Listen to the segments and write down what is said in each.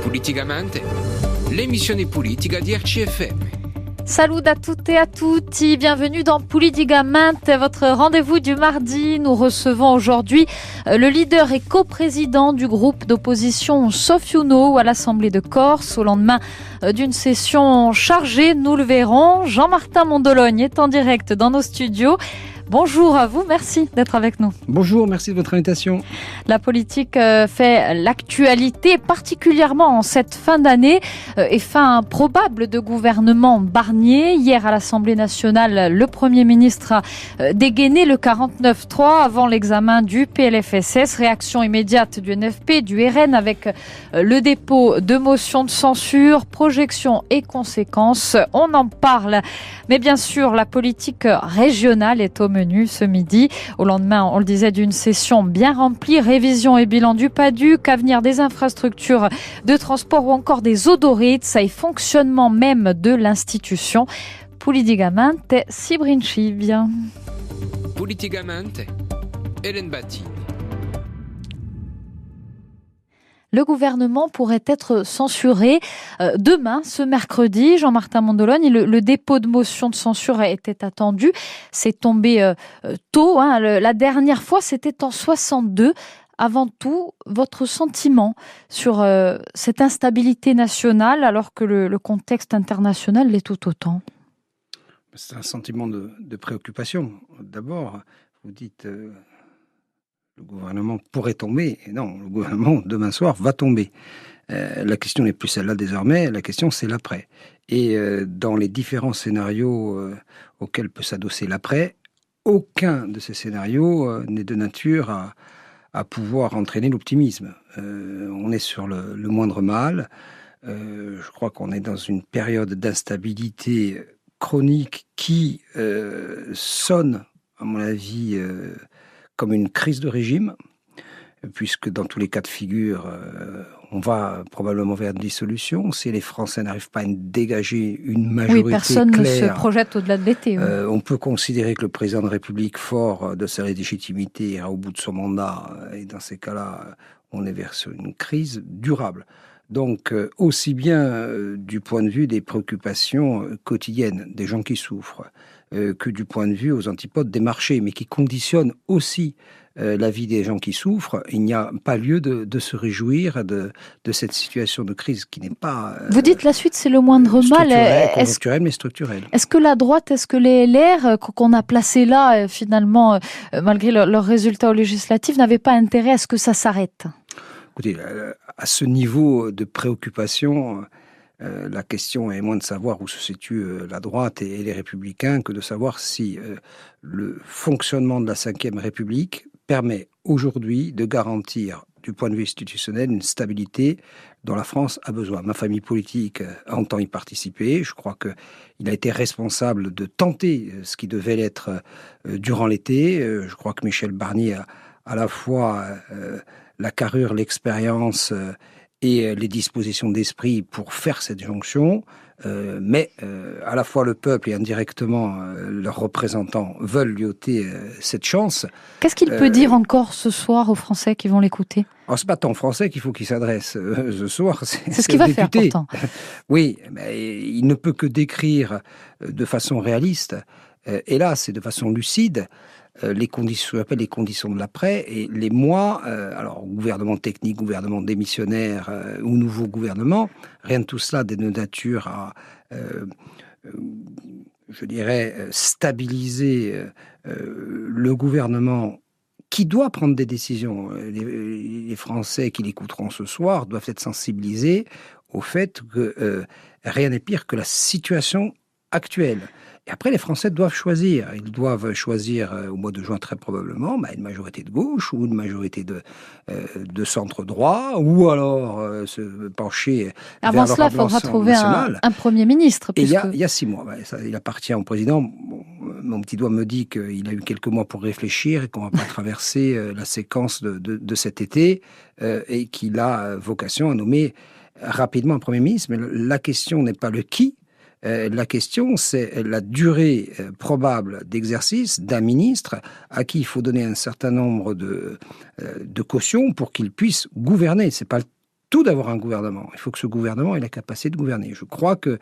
Politicamente, l'emissione politica di RCFM. Salut à toutes et à tutti, bienvenue dans Politicamente, votre rendez-vous du mardi. Nous recevons aujourd'hui le leader et coprésident du groupe d'opposition Sauf You Know à l'Assemblée de Corse. Au lendemain d'une session chargée, nous le verrons. Jean-Martin Mondologne est en direct dans nos studios. Bonjour à vous, merci d'être avec nous. Bonjour, merci de votre invitation. La politique fait l'actualité, particulièrement en cette fin d'année et fin probable de gouvernement Barnier. Hier à l'Assemblée nationale, le Premier ministre a dégainé le 49.3 avant l'examen du PLFSS. Réaction immédiate du NFP, du RN avec le dépôt de motions de censure, projections et conséquences. On en parle, mais bien sûr la politique régionale est au menu ce midi. Au lendemain, on le disait, d'une session bien remplie, révision et bilan du PADUC, avenir des infrastructures de transport ou encore des odorites, et fonctionnement même de l'institution. Politicamente, si bien. Politicamente, Hélène Batti. Le gouvernement pourrait être censuré demain, ce mercredi. Jean-Martin Mondologne, le dépôt de motion de censure était attendu. C'est tombé tôt. La dernière fois, c'était en 62. Avant tout, votre sentiment sur cette instabilité nationale alors que le contexte international l'est tout autant? C'est un sentiment de préoccupation. D'abord, vous dites... le gouvernement pourrait tomber. Et non, le gouvernement, demain soir, va tomber. La question n'est plus celle-là désormais, la question c'est l'après. Et dans les différents scénarios auxquels peut s'adosser l'après, aucun de ces scénarios n'est de nature à pouvoir entraîner l'optimisme. On est sur le moindre mal. Je crois qu'on est dans une période d'instabilité chronique qui sonne, à mon avis... comme une crise de régime, puisque dans tous les cas de figure, on va probablement vers une dissolution. Si les Français n'arrivent pas à dégager une majorité claire... Oui, personne ne se projette au-delà de l'été. Oui. On peut considérer que le président de la République, fort de sa légitimité, ira au bout de son mandat, et dans ces cas-là, on est vers une crise durable. Donc, aussi bien du point de vue des préoccupations quotidiennes des gens qui souffrent, que du point de vue aux antipodes des marchés, mais qui conditionnent aussi la vie des gens qui souffrent, il n'y a pas lieu de se réjouir de cette situation de crise qui n'est pas... Vous dites la suite, c'est le moindre mal. Conjoncturelle, mais structurelle. Est-ce que la droite, est-ce que les LR, qu'on a placés là, finalement, malgré leurs résultats aux législatives, n'avaient pas intérêt à ce que ça s'arrête ? Écoutez, à ce niveau de préoccupation... la question est moins de savoir où se situe la droite et les Républicains que de savoir si le fonctionnement de la Ve République permet aujourd'hui de garantir, du point de vue institutionnel, une stabilité dont la France a besoin. Ma famille politique entend y participer. Je crois qu'il a été responsable de tenter ce qui devait l'être durant l'été. Je crois que Michel Barnier a à la fois la carrure, l'expérience... et les dispositions d'esprit pour faire cette jonction, mais à la fois le peuple et indirectement leurs représentants veulent lui ôter cette chance. Qu'est-ce qu'il peut dire encore ce soir aux Français qui vont l'écouter ? Alors, c'est pas tant aux Français qu'il faut qu'ils s'adressent ce soir. C'est ce qu'il va faire pourtant. Oui, mais il ne peut que décrire de façon réaliste, hélas, et de façon lucide, les conditions, ce qu'on appelle les conditions de l'après, et les mois, alors gouvernement technique, gouvernement démissionnaire ou nouveau gouvernement, rien de tout cela n'est de nature à, je dirais, stabiliser le gouvernement qui doit prendre des décisions. Les Français qui l'écouteront ce soir doivent être sensibilisés au fait que rien n'est pire que la situation actuelle. Et après, les Français doivent choisir. Ils doivent choisir au mois de juin très probablement une majorité de gauche ou une majorité de centre droit, ou alors se pencher avant vers cela, il faudra trouver un Premier ministre. Et il y a 6 mois. Il appartient au président. Mon petit doigt me dit qu'il a eu quelques mois pour réfléchir et qu'on ne va pas traverser la séquence de cet été et qu'il a vocation à nommer rapidement un Premier ministre. Mais la question n'est pas le qui. La question, c'est la durée probable d'exercice d'un ministre à qui il faut donner un certain nombre de cautions pour qu'il puisse gouverner. C'est pas surtout d'avoir un gouvernement. Il faut que ce gouvernement ait la capacité de gouverner. Je crois que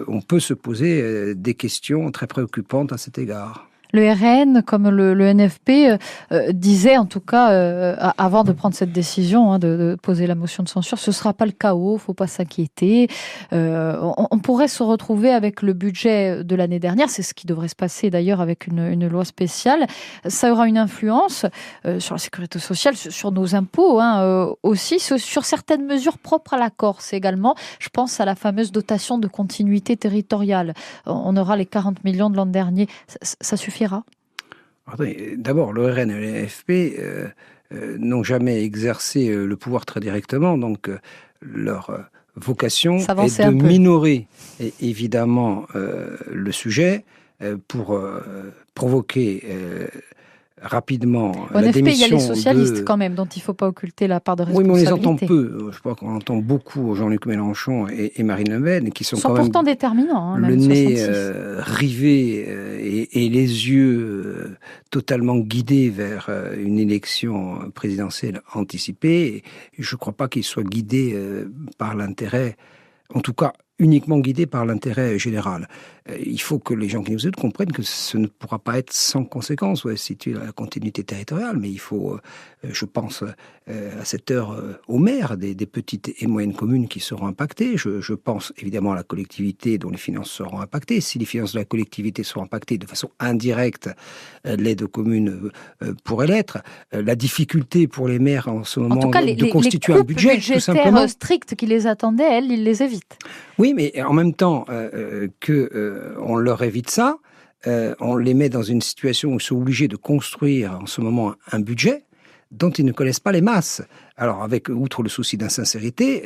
on peut se poser des questions très préoccupantes à cet égard. Le RN, comme le NFP, disait en tout cas, avant de prendre cette décision de poser la motion de censure, ce ne sera pas le chaos, il ne faut pas s'inquiéter. On pourrait se retrouver avec le budget de l'année dernière, c'est ce qui devrait se passer d'ailleurs avec une loi spéciale. Ça aura une influence sur la sécurité sociale, sur nos impôts aussi, sur certaines mesures propres à la Corse également. Je pense à la fameuse dotation de continuité territoriale. On aura les 40 millions de l'an dernier. Ça suffit. D'abord, le RN et le NFP n'ont jamais exercé le pouvoir très directement, donc leur vocation est de minorer évidemment le sujet pour provoquer rapidement la démission. Il y a les socialistes quand même, dont il ne faut pas occulter la part de responsabilité. Oui, mais on les entend peu. Je crois qu'on entend beaucoup Jean-Luc Mélenchon et Marine Le Pen, qui sont quand même pourtant déterminants. Le nez rivé et les yeux totalement guidés vers une élection présidentielle anticipée. Et je ne crois pas qu'ils soient guidés par l'intérêt, en tout cas uniquement guidés par l'intérêt général. Il faut que les gens qui nous écoutent comprennent que ce ne pourra pas être sans conséquence. Ouais, si tu as la continuité territoriale, mais il faut, je pense, à cette heure aux maires des petites et moyennes communes qui seront impactées. Je pense évidemment à la collectivité dont les finances seront impactées. Si les finances de la collectivité sont impactées de façon indirecte, l'aide aux communes pourrait l'être. La difficulté pour les maires en ce moment de constituer un budget, tout simplement. Les strictes qui les attendaient, ils les évitent. Oui, mais en même temps on leur évite ça, on les met dans une situation où ils sont obligés de construire en ce moment un budget dont ils ne connaissent pas les masses. Alors, outre le souci d'insincérité,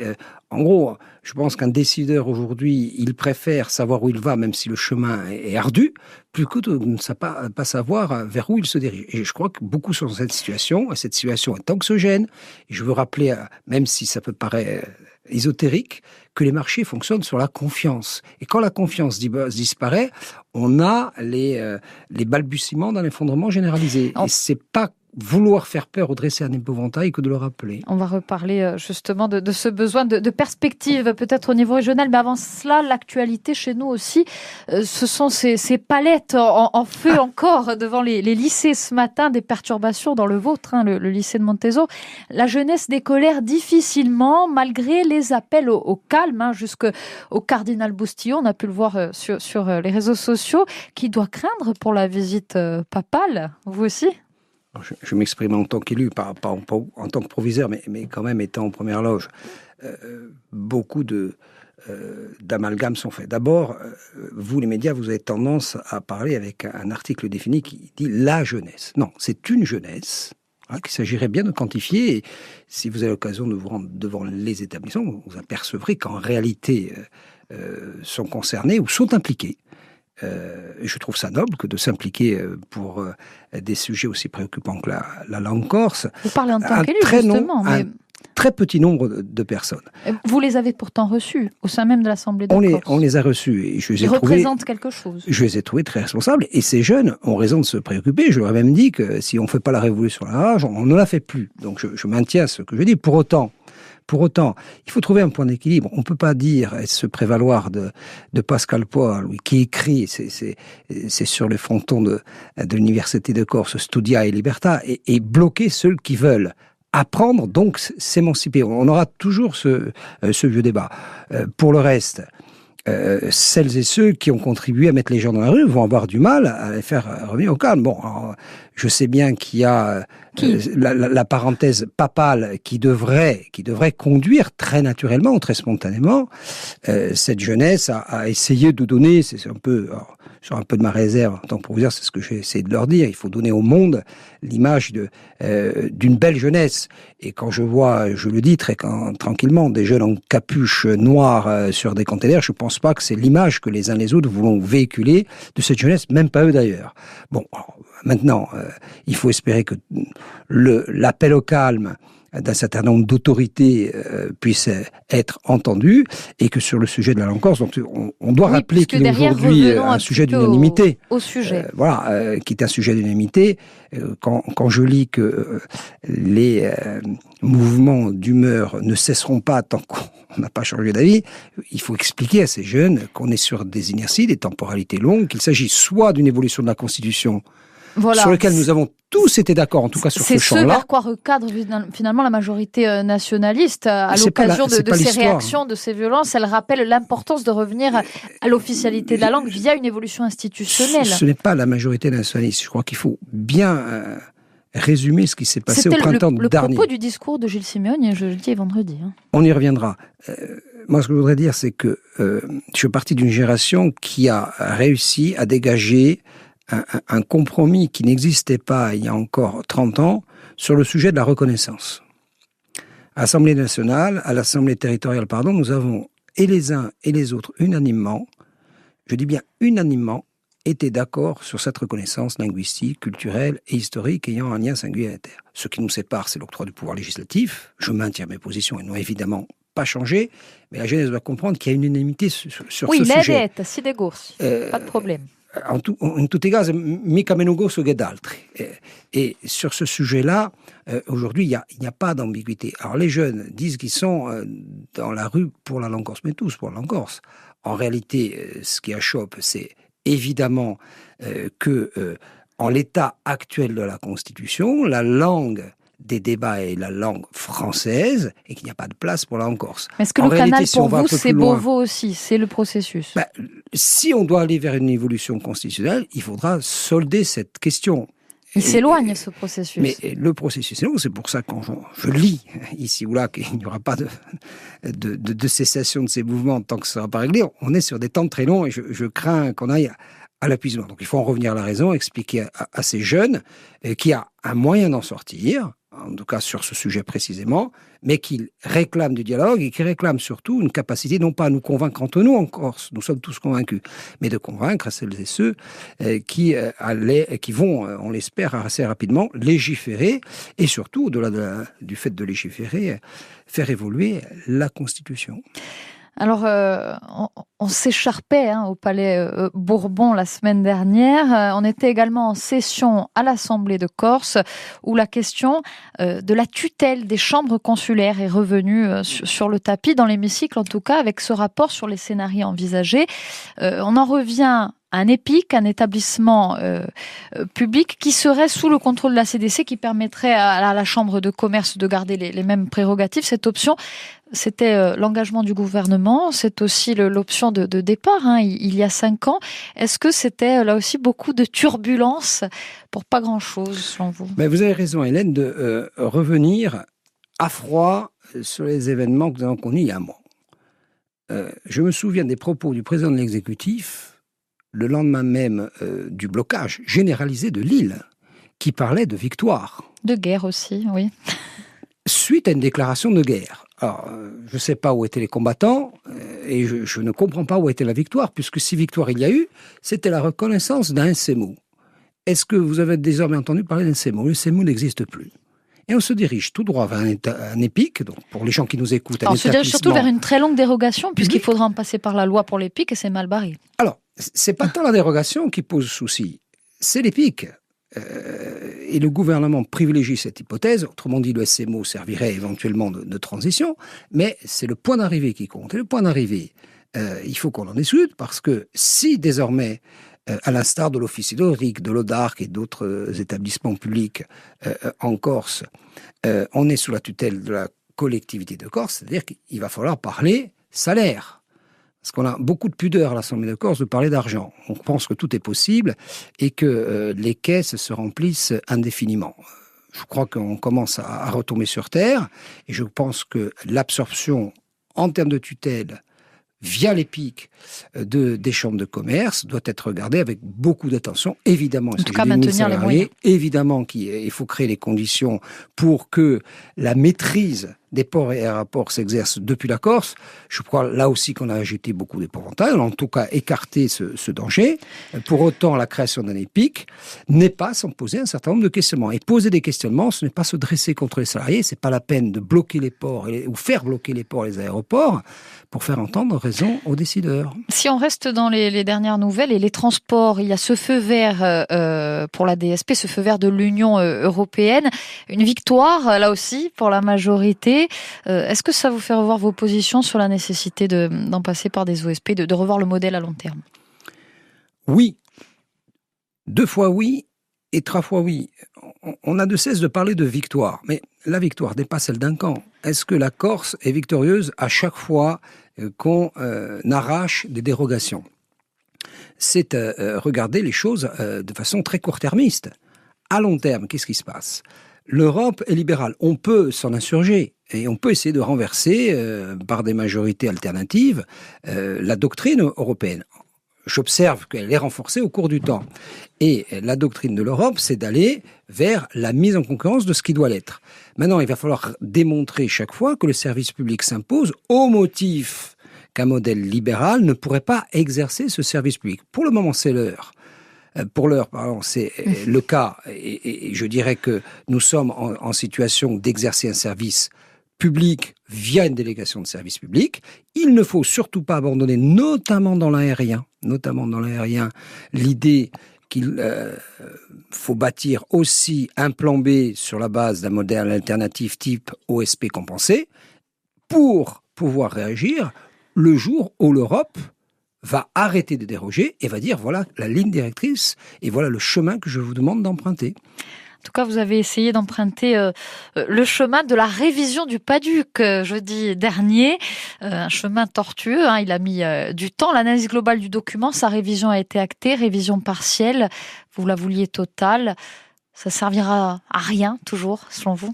en gros, je pense qu'un décideur aujourd'hui, il préfère savoir où il va, même si le chemin est ardu, plus que de ne pas savoir vers où il se dirige. Et je crois que beaucoup sont dans cette situation, et cette situation est anxiogène. Et je veux rappeler, même si ça peut paraître ésotérique, que les marchés fonctionnent sur la confiance. Et quand la confiance disparaît, on a les balbutiements d'un effondrement généralisé. Et c'est pas vouloir faire peur ou dresser un épouvantail que de le rappeler. On va reparler justement de ce besoin de perspective, peut-être au niveau régional, mais avant cela, l'actualité chez nous aussi, ce sont ces palettes en feu encore devant les lycées ce matin, des perturbations dans le vôtre, le lycée de Montezo. La jeunesse décolère difficilement, malgré les appels au calme, jusqu'au cardinal Boustillon, on a pu le voir sur les réseaux sociaux, qui doit craindre pour la visite papale, vous aussi ? Je m'exprime en tant qu'élu, pas en tant que proviseur, mais quand même étant en première loge. Beaucoup d'amalgames sont faits. D'abord, vous, les médias, vous avez tendance à parler avec un article défini qui dit « la jeunesse ». Non, c'est une jeunesse qu'il s'agirait bien de quantifier. Et si vous avez l'occasion de vous rendre devant les établissements, vous apercevrez qu'en réalité, sont concernés ou sont impliqués. Je trouve ça noble que de s'impliquer pour des sujets aussi préoccupants que la langue corse. Vous parlez en tant qu'élu, justement. Un très petit nombre de personnes. Vous les avez pourtant reçus au sein même de l'Assemblée de Corse. On les a reçus. Et ils représentent quelque chose. Je les ai trouvés très responsables. Et ces jeunes ont raison de se préoccuper. Je leur ai même dit que si on ne fait pas la révolution à la rage, on ne la fait plus. Donc je maintiens ce que je dis. Pour autant, il faut trouver un point d'équilibre. On ne peut pas dire et se prévaloir de Pascal Poal, qui écrit, c'est sur le fronton de l'Université de Corse, Studia et Libertà, et bloquer ceux qui veulent apprendre, donc s'émanciper. On aura toujours ce vieux débat. Pour le reste, celles et ceux qui ont contribué à mettre les gens dans la rue vont avoir du mal à les faire revenir au calme. Bon, alors, je sais bien qu'il y a la parenthèse papale qui devrait conduire très naturellement, très spontanément, cette jeunesse à essayer de donner, c'est un peu... Alors, sur un peu de ma réserve en tant que proviseur, c'est ce que j'ai essayé de leur dire. Il faut donner au monde l'image d'une belle jeunesse. Et quand je vois, je le dis très tranquillement, des jeunes en capuche noire sur des containers, je pense pas que c'est l'image que les uns les autres voulons véhiculer de cette jeunesse, même pas eux d'ailleurs. Bon, alors, maintenant, il faut espérer que l'appel au calme d'un certain nombre d'autorités puisse être entendue, et que sur le sujet de la langue corse, donc on doit rappeler qu'il est aujourd'hui un sujet d'unanimité. Au sujet. Qui est un sujet d'unanimité. Quand je lis que les mouvements d'humeur ne cesseront pas tant qu'on n'a pas changé d'avis, il faut expliquer à ces jeunes qu'on est sur des inerties, des temporalités longues, qu'il s'agit soit d'une évolution de la Constitution, sur lequel nous avons tous été d'accord, en tout cas sur ce champ-là. C'est ce vers quoi recadre finalement la majorité nationaliste à l'occasion de ces réactions, de ces violences. Elle rappelle l'importance de revenir à l'officialité de la langue via une évolution institutionnelle. Ce n'est pas la majorité nationaliste. Je crois qu'il faut bien résumer ce qui s'est passé au printemps dernier. C'était le propos du discours de Gilles Simeone jeudi et vendredi. On y reviendra. Moi, ce que je voudrais dire, c'est que je fais partie d'une génération qui a réussi à dégager un compromis qui n'existait pas il y a encore 30 ans sur le sujet de la reconnaissance. À l'Assemblée nationale, à l'Assemblée territoriale, nous avons, et les uns et les autres, unanimement, je dis bien unanimement, été d'accord sur cette reconnaissance linguistique, culturelle et historique ayant un lien singulier à la terre. Ce qui nous sépare, c'est l'octroi du pouvoir législatif. Je maintiens mes positions et n'ont évidemment pas changé, mais la jeunesse doit comprendre qu'il y a une unanimité sur ce sujet. Oui, l'edette, si des gourses, pas de problème. In tutti i casi, mica meno grosso che d'altri. Et sur ce sujet-là, aujourd'hui, il n'y a pas d'ambiguïté. Alors les jeunes disent qu'ils sont dans la rue pour la langue corse, mais tous pour la langue corse. En réalité, ce qui achoppe, c'est évidemment que, en l'état actuel de la Constitution, la langue des débats est la langue française et qu'il n'y a pas de place pour la langue corse. Est-ce que le canal pour vous, c'est Beauvau aussi, c'est le processus? Si on doit aller vers une évolution constitutionnelle, il faudra solder cette question. Il s'éloigne, ce processus. Mais le processus est long, c'est pour ça que quand je lis ici ou là qu'il n'y aura pas de cessation de ces mouvements tant que ce ne sera pas réglé, on est sur des temps très longs et je crains qu'on aille à l'épuisement. Donc il faut en revenir à la raison, expliquer à ces jeunes qu'il y a un moyen d'en sortir, en tout cas sur ce sujet précisément, mais qu'ils réclament du dialogue et qu'ils réclament surtout une capacité non pas à nous convaincre entre nous en Corse, nous sommes tous convaincus, mais de convaincre celles et ceux qui vont, on l'espère assez rapidement, légiférer et surtout, au-delà du fait de légiférer, faire évoluer la Constitution. Alors, on s'écharpait au Palais Bourbon la semaine dernière. On était également en session à l'Assemblée de Corse où la question de la tutelle des chambres consulaires est revenue sur le tapis, dans l'hémicycle en tout cas, avec ce rapport sur les scénarios envisagés. On en revient à un EPIC, un établissement public qui serait sous le contrôle de la CDC, qui permettrait à la Chambre de commerce de garder les mêmes prérogatives. Cette option, c'était l'engagement du gouvernement, c'est aussi l'option de départ, il y a 5 ans. Est-ce que c'était là aussi beaucoup de turbulences pour pas grand-chose, selon vous? Mais vous avez raison, Hélène, de revenir à froid sur les événements que nous avons connus il y a un mois. Je me souviens des propos du président de l'exécutif, le lendemain même du blocage généralisé de l'île, qui parlait de victoire. De guerre aussi, oui. Suite à une déclaration de guerre. Alors, je ne sais pas où étaient les combattants, et je ne comprends pas où était la victoire, puisque si victoire il y a eu, c'était la reconnaissance d'un SEMU. Est-ce que vous avez désormais entendu parler d'un SEMU? Le SEMU n'existe plus. Et on se dirige tout droit vers un EPIC, donc pour les gens qui nous écoutent. On se dirige surtout vers une très longue dérogation, puisqu'il faudra en passer par la loi pour l'EPIC, et c'est mal barré. Alors, c'est pas tant la dérogation qui pose souci, c'est l'EPIC. Et le gouvernement privilégie cette hypothèse, autrement dit le SMO servirait éventuellement de transition, mais c'est le point d'arrivée qui compte. Et le point d'arrivée, il faut qu'on en discute, parce que si désormais, à l'instar de l'Office hydraulique, de l'ODARC et d'autres établissements publics en Corse, on est sous la tutelle de la collectivité de Corse, c'est-à-dire qu'il va falloir parler salaire. Parce qu'on a beaucoup de pudeur à l'Assemblée de Corse de parler d'argent. On pense que tout est possible et que les caisses se remplissent indéfiniment. Je crois qu'on commence à retomber sur terre et je pense que l'absorption en termes de tutelle via l'EPIC des chambres de commerce doit être regardée avec beaucoup d'attention. Évidemment, en tout cas, maintenir les moyens. Évidemment qu'il faut créer les conditions pour que la maîtrise des ports et aéroports s'exerce depuis la Corse. Je crois là aussi qu'on a ajouté beaucoup d'épouvantail, on a en tout cas écarté ce danger. Pour autant, la création d'un EPIC n'est pas sans poser un certain nombre de questionnements. Et poser des questionnements, ce n'est pas se dresser contre les salariés, c'est pas la peine de bloquer les ports ou faire bloquer les ports et les aéroports pour faire entendre raison aux décideurs. Si on reste dans les dernières nouvelles et les transports, il y a ce feu vert pour la DSP, ce feu vert de l'Union européenne, une victoire là aussi pour la majorité. Est-ce que ça vous fait revoir vos positions sur la nécessité d'en passer par des OSP, de revoir le modèle à long terme? Oui. 2 fois oui et 3 fois oui. On a de cesse de parler de victoire, mais la victoire n'est pas celle d'un camp. Est-ce que la Corse est victorieuse à chaque fois qu'on arrache des dérogations? C'est regarder les choses de façon très court-termiste. À long terme, qu'est-ce qui se passe? L'Europe est libérale. On peut s'en insurger et on peut essayer de renverser par des majorités alternatives la doctrine européenne. J'observe qu'elle est renforcée au cours du temps. Et la doctrine de l'Europe, c'est d'aller vers la mise en concurrence de ce qui doit l'être. Maintenant, il va falloir démontrer chaque fois que le service public s'impose au motif qu'un modèle libéral ne pourrait pas exercer ce service public. Pour le moment, c'est l'heure. Pour l'heure, pardon, c'est le cas. Et je dirais que nous sommes en situation d'exercer un service public via une délégation de service public. Il ne faut surtout pas abandonner, notamment dans l'aérien, l'idée qu'il faut bâtir aussi un plan B sur la base d'un modèle alternatif type OSP compensé pour pouvoir réagir le jour où l'Europe va arrêter de déroger et va dire voilà la ligne directrice et voilà le chemin que je vous demande d'emprunter. En tout cas, vous avez essayé d'emprunter le chemin de la révision du PADUC jeudi dernier. Un chemin tortueux, il a mis du temps. L'analyse globale du document, sa révision a été actée, révision partielle. Vous la vouliez totale. Ça servira à rien, toujours, selon vous?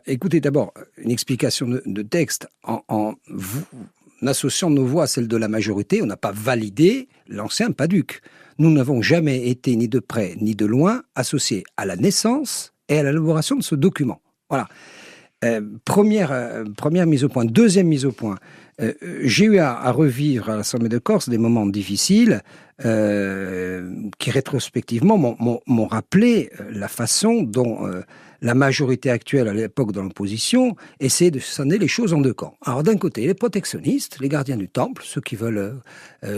Écoutez, d'abord, une explication de texte en associant nos voix à celle de la majorité. On n'a pas validé l'ancien PADUC. Nous n'avons jamais été ni de près ni de loin associés à la naissance et à l'élaboration de ce document. Voilà. Première mise au point. Deuxième mise au point. J'ai eu à revivre à l'Assemblée de Corse des moments difficiles qui rétrospectivement m'ont rappelé la façon dont la majorité actuelle à l'époque de l'opposition essayait de scinder les choses en 2 camps. Alors d'un côté, les protectionnistes, les gardiens du temple, ceux qui veulent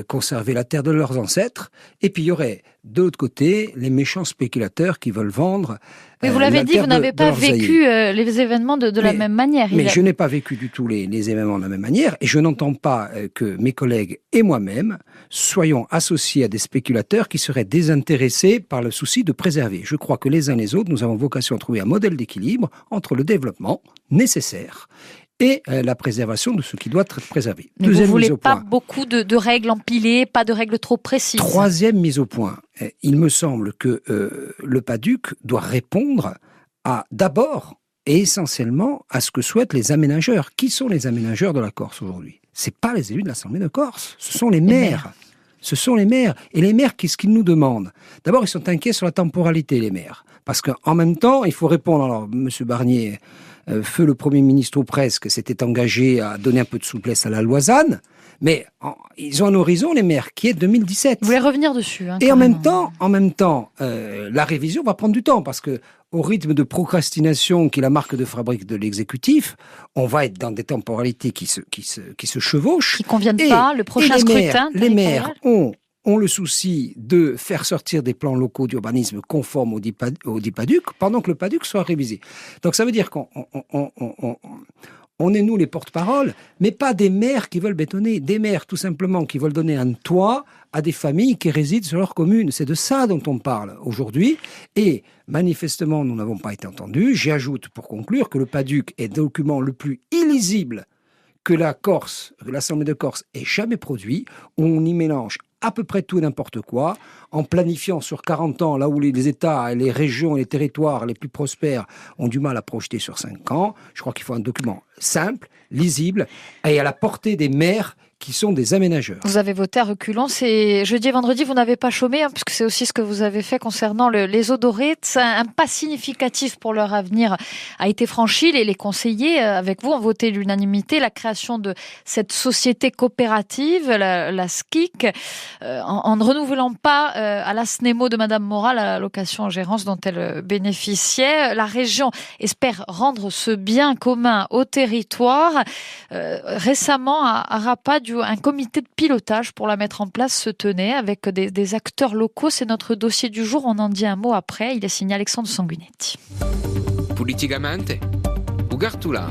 conserver la terre de leurs ancêtres, et puis il y aurait de l'autre côté les méchants spéculateurs qui veulent vendre mais vous l'avez dit, vous n'avez pas vécu les événements de la même manière. Mais je n'ai pas vécu du tout les événements de la même manière, et je n'entends pas que mes collègues et moi-même soyons associés à des spéculateurs qui seraient désintéressés par le souci de préserver. Je crois que les uns les autres, nous avons vocation à trouver un modèle d'équilibre entre le développement nécessaire et la préservation de ce qui doit être préservé. Mais vous ne voulez pas beaucoup de règles empilées, pas de règles trop précises. Troisième mise au point. Il me semble que le PADUC doit répondre d'abord et essentiellement à ce que souhaitent les aménageurs. Qui sont les aménageurs de la Corse aujourd'hui? C'est pas les élus de l'Assemblée de Corse, ce sont les maires. Ce sont les maires. Et les maires, qu'est-ce qu'ils nous demandent? D'abord, ils sont inquiets sur la temporalité, les maires. Parce qu'en même temps, il faut répondre. Alors, M. Barnier, feu le Premier ministre ou presque, s'était engagé à donner un peu de souplesse à la loi ZAN. Mais ils ont un horizon, les maires, qui est 2017. Vous voulez revenir dessus. Et en même temps, la révision va prendre du temps. Parce que au rythme de procrastination qui est la marque de fabrique de l'exécutif, on va être dans des temporalités qui se chevauchent. Qui ne conviennent pas, le prochain scrutin. Les maires ont le souci de faire sortir des plans locaux d'urbanisme conformes au dit PADUC, pendant que le PADUC soit révisé. Donc ça veut dire qu'on est nous les porte-parole, mais pas des maires qui veulent bétonner, des maires tout simplement qui veulent donner un toit à des familles qui résident sur leur commune. C'est de ça dont on parle aujourd'hui. Et manifestement, nous n'avons pas été entendus. J'ajoute pour conclure que le PADUC est le document le plus illisible que l'Assemblée de Corse ait jamais produit, où on y mélange à peu près tout et n'importe quoi, en planifiant sur 40 ans, là où les États, les régions et les territoires les plus prospères ont du mal à projeter sur 5 ans. Je crois qu'il faut un document simple, lisible, et à la portée des maires qui sont des aménageurs. Vous avez voté à reculons. C'est jeudi et vendredi, vous n'avez pas chômé, puisque c'est aussi ce que vous avez fait concernant les eaux dorées. Un pas significatif pour leur avenir a été franchi. Les conseillers, avec vous, ont voté l'unanimité la création de cette société coopérative, la SKIC, en ne renouvelant pas à la SNEMO de Madame Moral la location en gérance dont elle bénéficiait. La région espère rendre ce bien commun au territoire. Récemment, à Rapad, un comité de pilotage pour la mettre en place se tenait avec des acteurs locaux. C'est notre dossier du jour. On en dit un mot après. Il est signé Alexandre Sanguinetti. Politicamente, Ugartula.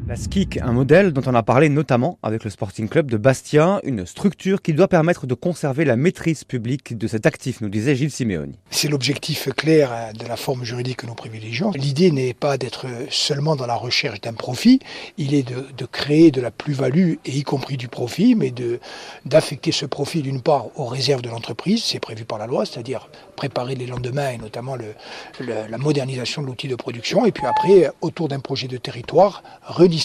La SKIC, un modèle dont on a parlé notamment avec le Sporting Club de Bastia, une structure qui doit permettre de conserver la maîtrise publique de cet actif, nous disait Gilles Simeoni. C'est l'objectif clair de la forme juridique que nous privilégions. L'idée n'est pas d'être seulement dans la recherche d'un profit, il est de créer de la plus-value, et y compris du profit, mais d'affecter ce profit d'une part aux réserves de l'entreprise, c'est prévu par la loi, c'est-à-dire préparer les lendemains et notamment la modernisation de l'outil de production, et puis après, autour d'un projet de territoire, redistribuer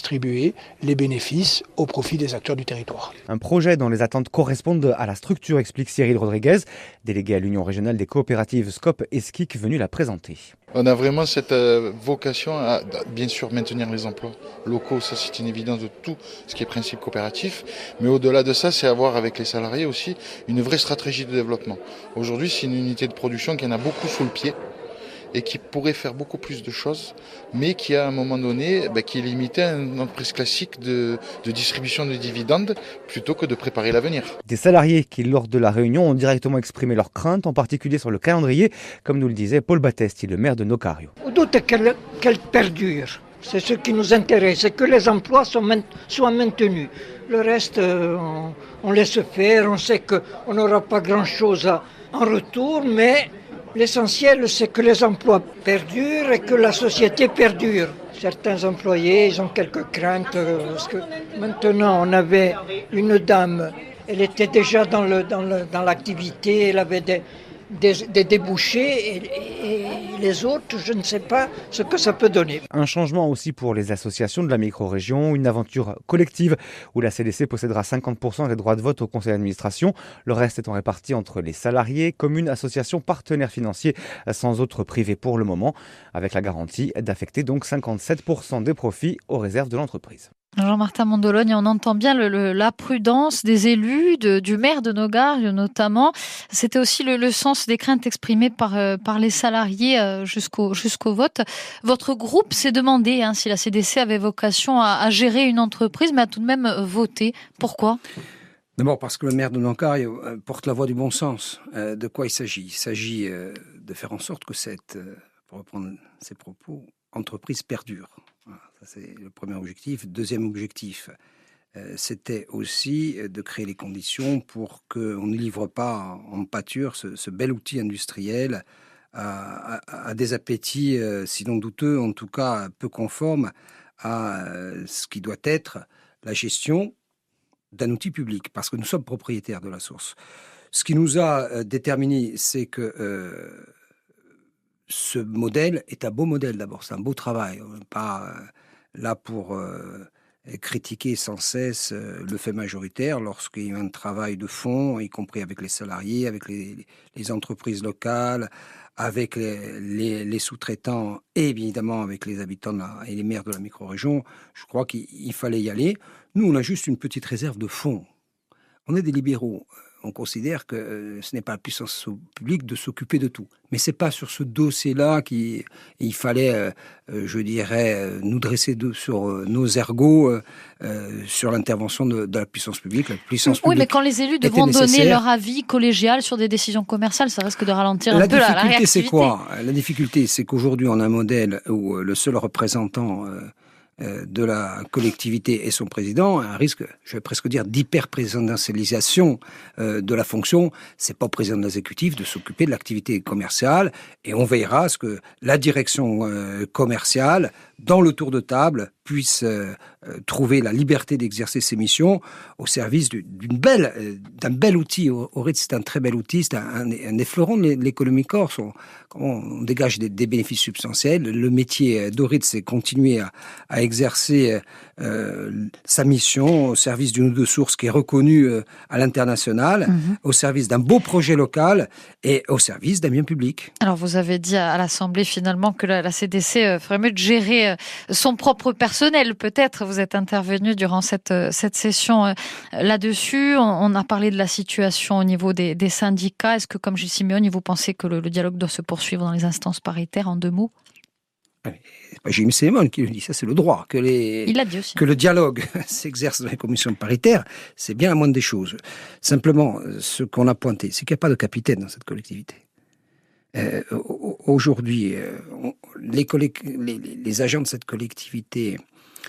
les bénéfices au profit des acteurs du territoire. Un projet dont les attentes correspondent à la structure, explique Cyril Rodriguez, délégué à l'Union régionale des coopératives SCOP et SKIC, venu la présenter. On a vraiment cette vocation à, bien sûr, maintenir les emplois locaux, ça c'est une évidence de tout ce qui est principe coopératif, mais au-delà de ça, c'est avoir avec les salariés aussi une vraie stratégie de développement. Aujourd'hui, c'est une unité de production qui en a beaucoup sous le pied et qui pourrait faire beaucoup plus de choses, mais qui à un moment donné, qui est limité à une entreprise classique de distribution de dividendes plutôt que de préparer l'avenir. Des salariés qui, lors de la réunion, ont directement exprimé leurs craintes, en particulier sur le calendrier, comme nous le disait Paul Battesti, le maire de Nocario. On doute qu'elle perdure. C'est ce qui nous intéresse, c'est que les emplois soient maintenus. Le reste, on laisse faire, on sait qu'on n'aura pas grand-chose en retour, mais l'essentiel, c'est que les emplois perdurent et que la société perdure. Certains employés, ils ont quelques craintes, parce que maintenant, on avait une dame, elle était déjà dans l'activité, elle avait des débouchés, et les autres, je ne sais pas ce que ça peut donner. Un changement aussi pour les associations de la micro-région, une aventure collective où la CDC possédera 50% des droits de vote au conseil d'administration, le reste étant réparti entre les salariés, communes, associations, partenaires financiers, sans autres privés pour le moment, avec la garantie d'affecter donc 57% des profits aux réserves de l'entreprise. Jean-Martin Mondologne, on entend bien la prudence des élus, du maire de Nogario notamment. C'était aussi le sens des craintes exprimées par les salariés jusqu'au vote. Votre groupe s'est demandé si la CDC avait vocation à gérer une entreprise, mais a tout de même voté. Pourquoi ? D'abord parce que le maire de Nogario porte la voix du bon sens. De quoi il s'agit ? Il s'agit de faire en sorte que pour reprendre ses propos, entreprise perdure. Voilà, ça c'est le premier objectif. Deuxième objectif, c'était aussi de créer les conditions pour qu'on ne livre pas en pâture ce bel outil industriel à des appétits, sinon douteux, en tout cas peu conformes à ce qui doit être la gestion d'un outil public, parce que nous sommes propriétaires de la source. Ce qui nous a déterminé, c'est que ce modèle est un beau modèle d'abord, c'est un beau travail. On n'est pas là pour critiquer sans cesse le fait majoritaire lorsqu'il y a un travail de fond, y compris avec les salariés, avec les entreprises locales, avec les sous-traitants et évidemment avec les habitants et les maires de la micro-région. Je crois qu'il fallait y aller. Nous, on a juste une petite réserve de fonds. On est des libéraux. On considère que ce n'est pas la puissance publique de s'occuper de tout. Mais ce n'est pas sur ce dossier-là qu'il fallait, je dirais, nous dresser sur nos ergots sur l'intervention de la puissance publique. La puissance publique, mais quand les élus devront donner leur avis collégial sur des décisions commerciales, ça risque de ralentir un peu la réactivité. La difficulté, c'est quoi ? La difficulté, c'est qu'aujourd'hui, on a un modèle où le seul représentant de la collectivité et son président, un risque, je vais presque dire, d'hyper-présidentialisation de la fonction. C'est pas au président de l'exécutif de s'occuper de l'activité commerciale, et on veillera à ce que la direction commerciale, dans le tour de table, puisse trouver la liberté d'exercer ses missions au service d'un bel outil. Au rythme, c'est un très bel outil, c'est un effleurant de l'économie corse. On dégage des bénéfices substantiels. Le métier d'Oritz, c'est continuer à exercer sa mission au service d'une ou deux sources qui est reconnue à l'international, au service d'un beau projet local et au service d'un bien public. Alors vous avez dit à l'Assemblée finalement que la CDC ferait mieux de gérer son propre personnel. Peut-être vous êtes intervenu durant cette session là-dessus. On a parlé de la situation au niveau des syndicats. Est-ce que, comme Gilles Simeoni, vous pensez que le dialogue doit se poursuivre dans les instances paritaires, en 2 mots? C'est pas Gilles Simeoni qui le dit, ça c'est le droit. Il l'a dit aussi. Que le dialogue s'exerce dans les commissions paritaires, c'est bien la moindre des choses. Simplement, ce qu'on a pointé, c'est qu'il n'y a pas de capitaine dans cette collectivité. Aujourd'hui, les agents de cette collectivité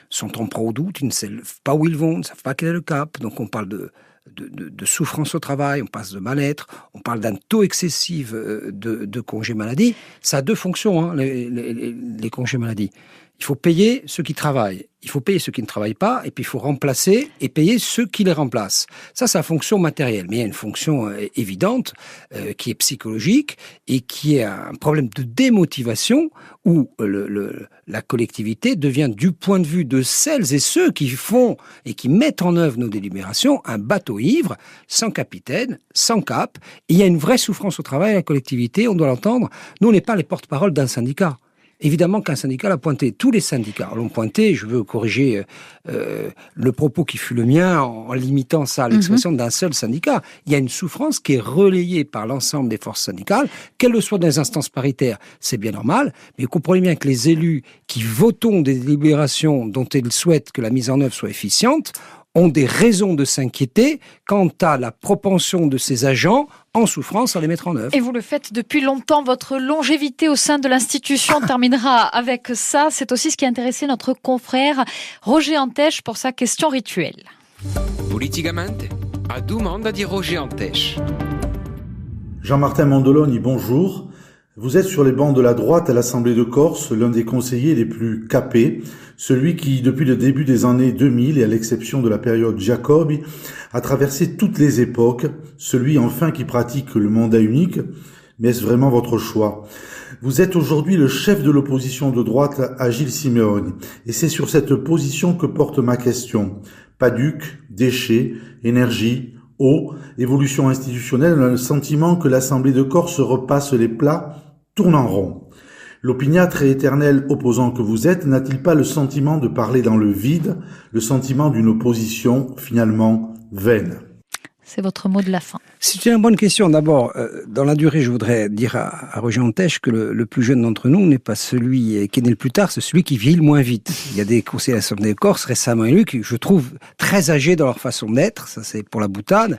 sont en proie au doute, ils ne savent pas où ils vont, ils ne savent pas quel est le cap. Donc on parle de souffrance au travail, on passe de mal-être, on parle d'un taux excessif de congés maladie. Ça a 2 fonctions, les congés maladie. Il faut payer ceux qui travaillent, il faut payer ceux qui ne travaillent pas, et puis il faut remplacer et payer ceux qui les remplacent. Ça, c'est la fonction matérielle. Mais il y a une fonction évidente qui est psychologique et qui est un problème de démotivation où la collectivité devient, du point de vue de celles et ceux qui font et qui mettent en œuvre nos délibérations, un bateau ivre, sans capitaine, sans cap. Et il y a une vraie souffrance au travail à la collectivité, on doit l'entendre. Nous, on n'est pas les porte-parole d'un syndicat. Évidemment qu'un syndicat l'a pointé. Tous les syndicats l'ont pointé. Je veux corriger le propos qui fut le mien en limitant ça à l'expression d'un seul syndicat. Il y a une souffrance qui est relayée par l'ensemble des forces syndicales, qu'elles le soient dans les instances paritaires, c'est bien normal, mais vous comprenez bien que les élus qui votons des délibérations dont ils souhaitent que la mise en œuvre soit efficiente ont des raisons de s'inquiéter quant à la propension de ces agents en souffrance à les mettre en œuvre. Et vous le faites depuis longtemps, votre longévité au sein de l'institution terminera avec ça. C'est aussi ce qui a intéressé notre confrère Roger Antèche pour sa question rituelle. Politicamente, a domanda di Roger Antèche. Jean-Martin Mondoloni, bonjour. Vous êtes sur les bancs de la droite à l'Assemblée de Corse, l'un des conseillers les plus capés, celui qui, depuis le début des années 2000 et à l'exception de la période Jacobi, a traversé toutes les époques, celui enfin qui pratique le mandat unique. Mais est-ce vraiment votre choix ? Vous êtes aujourd'hui le chef de l'opposition de droite à Gilles Simeoni, et c'est sur cette position que porte ma question. PADUC, déchets, énergie, eau, évolution institutionnelle, on a le sentiment que l'Assemblée de Corse repasse les plats, tourne en rond. L'opiniâtre et éternel opposant que vous êtes n'a-t-il pas le sentiment de parler dans le vide, le sentiment d'une opposition finalement vaine ? C'est votre mot de la fin. C'est une bonne question. D'abord, dans la durée, je voudrais dire à Roger Antèche que le plus jeune d'entre nous n'est pas celui qui est né le plus tard, c'est celui qui vieillit le moins vite. Il y a des conseillers de l'Assemblée de Corse récemment élus qui, je trouve, très âgés dans leur façon d'être. Ça, c'est pour la boutade.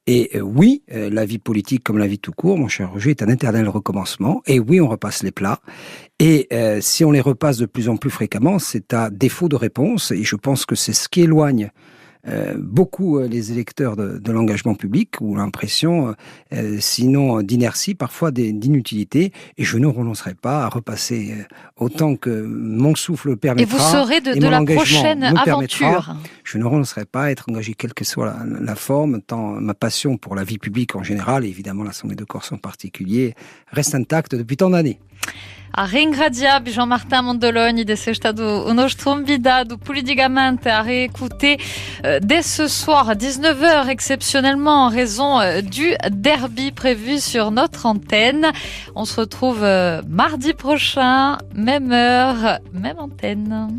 Et oui, la vie politique, comme la vie tout court, mon cher Roger, est un éternel recommencement. Et oui, on repasse les plats. Et si on les repasse de plus en plus fréquemment, c'est à défaut de réponse. Et je pense que c'est ce qui éloigne beaucoup les électeurs de l'engagement public, ou l'impression, sinon d'inertie, parfois d'inutilité, et je ne renoncerai pas à repasser autant que mon souffle le permettra. Et vous serez de la prochaine aventure. Je ne renoncerai pas à être engagé, quelle que soit la forme, tant ma passion pour la vie publique en général, et évidemment l'Assemblée de Corse en particulier, reste intacte depuis tant d'années. A ringraziar Jean-Martin Mondoloni de ce stado nostro convidado politicamente à réécouter dès ce soir à 19h exceptionnellement en raison du derby prévu sur notre antenne. On se retrouve mardi prochain, même heure, même antenne.